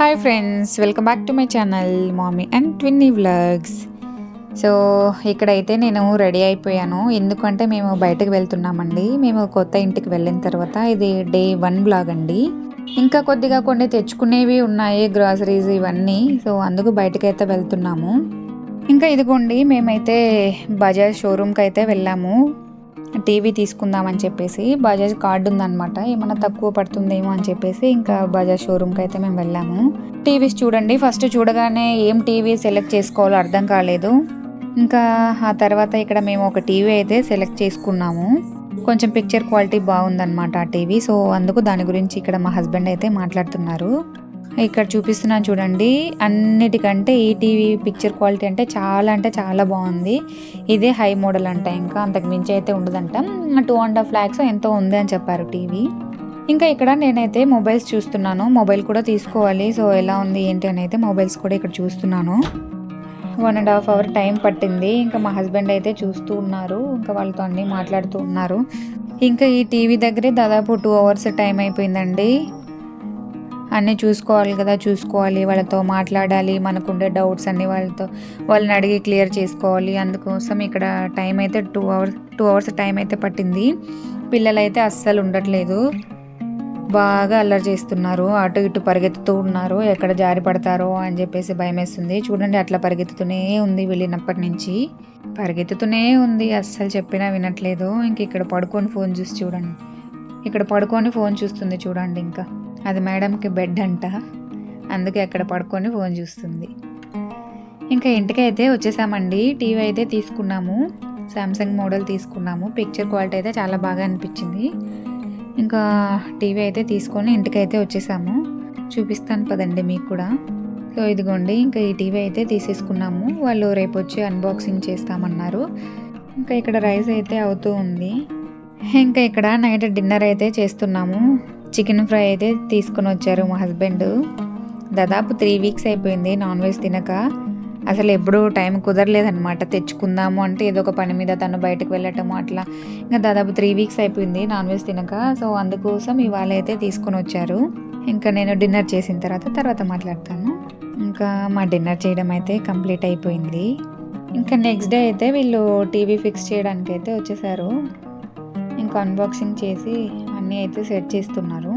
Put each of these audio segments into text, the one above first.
Hi friends, welcome back to my channel mommy and twinny vlogs. So ఇక్కడైతే నేను ready అయిపోయాను. ఎందుకంటే మేము బయటకు వెళ్తున్నామండి. మేము కొత్త ఇంటికి వెళ్ళిన తర్వాత ఇది డే 1 వ్లాగ్ అండి. ఇంకా కొద్దిగా కొన్ని తెచ్చుకునేవి ఉన్నాయి, గ్రాసరీస్ ఇవన్నీ. సో అందుకు బయటకైతే వెళ్తున్నాము. ఇంకా ఇదిగోండి, మేమైతే బజాజ్ షోరూమ్కి అయితే వెళ్ళాము టీవీ తీసుకుందామని చెప్పేసి. బజాజ్ కార్డు ఉందన్నమాట, ఏమన్నా తక్కువ పడుతుందేమో అని చెప్పేసి ఇంకా బజాజ్ షోరూమ్కి అయితే మేము వెళ్ళాము. టీవీస్ చూడండి, ఫస్ట్ చూడగానే ఏం టీవీ సెలెక్ట్ చేసుకోవాలో అర్థం కాలేదు. ఇంకా ఆ తర్వాత ఇక్కడ మేము ఒక టీవీ అయితే సెలెక్ట్ చేసుకున్నాము. కొంచెం పిక్చర్ క్వాలిటీ బాగుందన్నమాట ఆ టీవీ. సో అందుకు దాని గురించి ఇక్కడ మా హస్బెండ్ అయితే మాట్లాడుతున్నారు. ఇక్కడ చూపిస్తున్నాను చూడండి, అన్నిటికంటే ఈ టీవీ పిక్చర్ క్వాలిటీ అంటే చాలా బాగుంది. ఇదే హై మోడల్ అంట, ఇంకా అంతకు మించి అయితే ఉండదంట. 2.5 lakhs ఎంతో ఉంది అని చెప్పారు టీవీ. ఇంకా ఇక్కడ నేనైతే మొబైల్స్ చూస్తున్నాను, మొబైల్ కూడా తీసుకోవాలి. సో ఎలా ఉంది ఏంటి అని అయితే మొబైల్స్ కూడా ఇక్కడ చూస్తున్నాను. 1.5 hour టైం పట్టింది. ఇంకా మా హస్బెండ్ అయితే చూస్తూ ఉన్నారు, ఇంకా వాళ్ళతో అన్నీ మాట్లాడుతూ ఉన్నారు. ఇంకా ఈ టీవీ దగ్గరే దాదాపు 2 hours టైం అయిపోయిందండి. అన్నీ చూసుకోవాలి కదా, వాళ్ళతో మాట్లాడాలి, మనకుండే డౌట్స్ అన్నీ వాళ్ళని అడిగి క్లియర్ చేసుకోవాలి. అందుకోసం ఇక్కడ టైం అయితే 2 hours టైం అయితే పట్టింది. పిల్లలైతే అస్సలు ఉండట్లేదు, బాగా అల్లరి చేస్తున్నారు, అటు ఇటు పరిగెత్తుతూ ఉన్నారు. ఎక్కడ జారి పడతారో అని చెప్పేసి భయం వేస్తుంది. చూడండి, అట్లా పరిగెత్తుతూనే ఉంది, వెళ్ళినప్పటి నుంచి పరిగెత్తుతూనే ఉంది, అస్సలు చెప్పినా వినట్లేదు. ఇంక ఇక్కడ పడుకొని ఫోన్ చూసి చూడండి, ఇక్కడ పడుకొని ఫోన్ చూస్తుంది చూడండి. ఇంకా అది మేడంకి బెడ్ అంట, అందుకే అక్కడ పడుకొని ఫోన్ చూస్తుంది. ఇంకా ఇంటికి అయితే వచ్చేసామండి. టీవీ అయితే తీసుకున్నాము, శాంసంగ్ మోడల్ తీసుకున్నాము. పిక్చర్ క్వాలిటీ అయితే చాలా బాగా అనిపించింది. ఇంకా టీవీ అయితే తీసుకొని ఇంటికైతే వచ్చేసాము. చూపిస్తాను పదండి మీకు కూడా. సో ఇదిగోండి, ఇంకా ఈ టీవీ అయితే తీసేసుకున్నాము. వాళ్ళు రేపు వచ్చి అన్బాక్సింగ్ చేస్తామన్నారు. ఇంకా ఇక్కడ రైస్ అయితే అవుతూ ఉంది. ఇంకా ఇక్కడ నైట్ డిన్నర్ అయితే చేస్తున్నాము. చికెన్ ఫ్రై అయితే తీసుకొని వచ్చారు మా హస్బెండ్. దాదాపు 3 weeks అయిపోయింది నాన్ వెజ్ తినక. అసలు ఎప్పుడూ టైం కుదరలేదనమాట. తెచ్చుకుందాము అంటే ఏదో ఒక పని మీద తను బయటకు వెళ్ళటము అట్లా. ఇంకా దాదాపు 3 weeks అయిపోయింది నాన్ వెజ్ తినక. సో అందుకోసం ఇవాళ అయితే తీసుకొని వచ్చారు. ఇంకా నేను డిన్నర్ చేసిన తర్వాత మాట్లాడతాను. ఇంకా మా డిన్నర్ చేయడం అయితే కంప్లీట్ అయిపోయింది. ఇంకా నెక్స్ట్ డే అయితే వీళ్ళు టీవీ ఫిక్స్ చేయడానికి అయితే వచ్చేసారు. ఇంకా అన్బాక్సింగ్ చేసి అన్నీ అయితే సెట్ చేస్తున్నారు.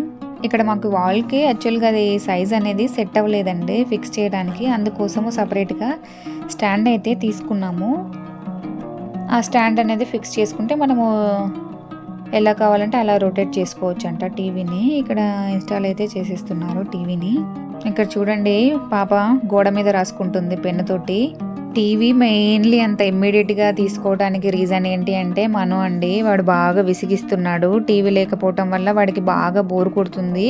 ఇక్కడ మాకు వాల్కి యాక్చువల్గా అది సైజ్ అనేది సెట్ అవ్వలేదండి ఫిక్స్ చేయడానికి. అందుకోసము సపరేట్గా స్టాండ్ అయితే తీసుకున్నాము. ఆ స్టాండ్ అనేది ఫిక్స్ చేసుకుంటే మనము ఎలా కావాలంటే అలా రొటేట్ చేసుకోవచ్చు అంట టీవీని. ఇక్కడ ఇన్స్టాల్ అయితే చేసేస్తున్నారు టీవీని. ఇక్కడ చూడండి, పాప గోడ మీద రాసుకుంటుంది పెన్నుతోటి. టీవీ మెయిన్లీ అంత ఇమ్మీడియట్గా తీసుకోవడానికి రీజన్ ఏంటి అంటే మను అండి. వాడు బాగా విసిగిస్తున్నాడు. టీవీ లేకపోవటం వల్ల వాడికి బాగా బోర్ కొడుతుంది.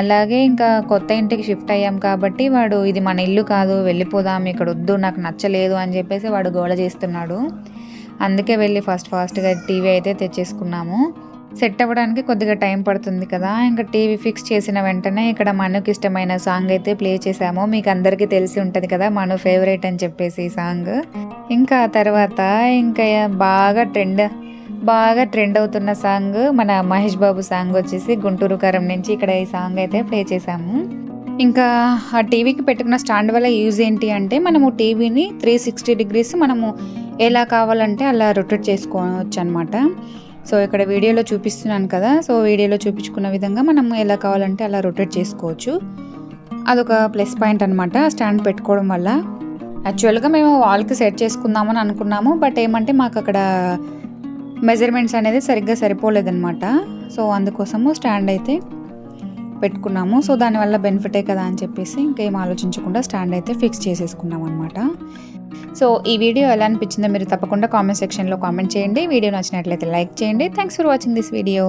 అలాగే ఇంకా కొత్త ఇంటికి షిఫ్ట్ అయ్యాం కాబట్టి వాడు ఇది మన ఇల్లు కాదు, వెళ్ళిపోదాం, ఇక్కడ వద్దు, నాకు నచ్చలేదు అని చెప్పేసి వాడు గోల చేస్తున్నాడు. అందుకే వెళ్ళి ఫాస్ట్గా టీవీ అయితే తెచ్చేసుకున్నాము. సెట్ అవ్వడానికి కొద్దిగా టైం పడుతుంది కదా. ఇంకా టీవీ ఫిక్స్ చేసిన వెంటనే ఇక్కడ మనుకి ఇష్టమైన సాంగ్ అయితే ప్లే చేసాము. మీకు అందరికీ తెలిసి ఉంటుంది కదా, మను ఫేవరెట్ అని చెప్పేసి ఈ సాంగ్. ఇంకా తర్వాత ఇంకా బాగా ట్రెండ్ అవుతున్న సాంగ్ మన మహేష్ బాబు సాంగ్ వచ్చేసి గుంటూరు కారం నుంచి ఇక్కడ ఈ సాంగ్ అయితే ప్లే చేసాము. ఇంకా ఆ టీవీకి పెట్టుకున్న స్టాండ్ వల్ల యూజ్ ఏంటి అంటే మనము టీవీని 360 degrees మనము ఎలా కావాలంటే అలా రొటేట్ చేసుకోవచ్చు అనమాట. సో ఇక్కడ వీడియోలో చూపిస్తున్నాను కదా, సో వీడియోలో చూపించుకున్న విధంగా మనం ఎలా కావాలంటే అలా రొటేట్ చేసుకోవచ్చు. అదొక ప్లస్ పాయింట్ అనమాట స్టాండ్ పెట్టుకోవడం వల్ల. యాక్చువల్గా మేము వాల్కి సెట్ చేసుకుందామని అనుకున్నాము, బట్ ఏమంటే మాకు అక్కడ మెజర్మెంట్స్ అనేది సరిగ్గా సరిపోలేదన్నమాట. సో అందుకోసము స్టాండ్ అయితే పెట్టుకున్నాము. సో దానివల్ల బెనిఫిటే కదా అని చెప్పేసి ఇంకేం ఆలోచించకుండా స్టాండ్ అయితే ఫిక్స్ చేసేసుకున్నాం అనమాట. సో ఈ వీడియో ఎలా అనిపించిందో మీరు తప్పకుండా కామెంట్ సెక్షన్లో కామెంట్ చేయండి. వీడియో నచ్చినట్లయితే లైక్ చేయండి. Thanks for watching this video.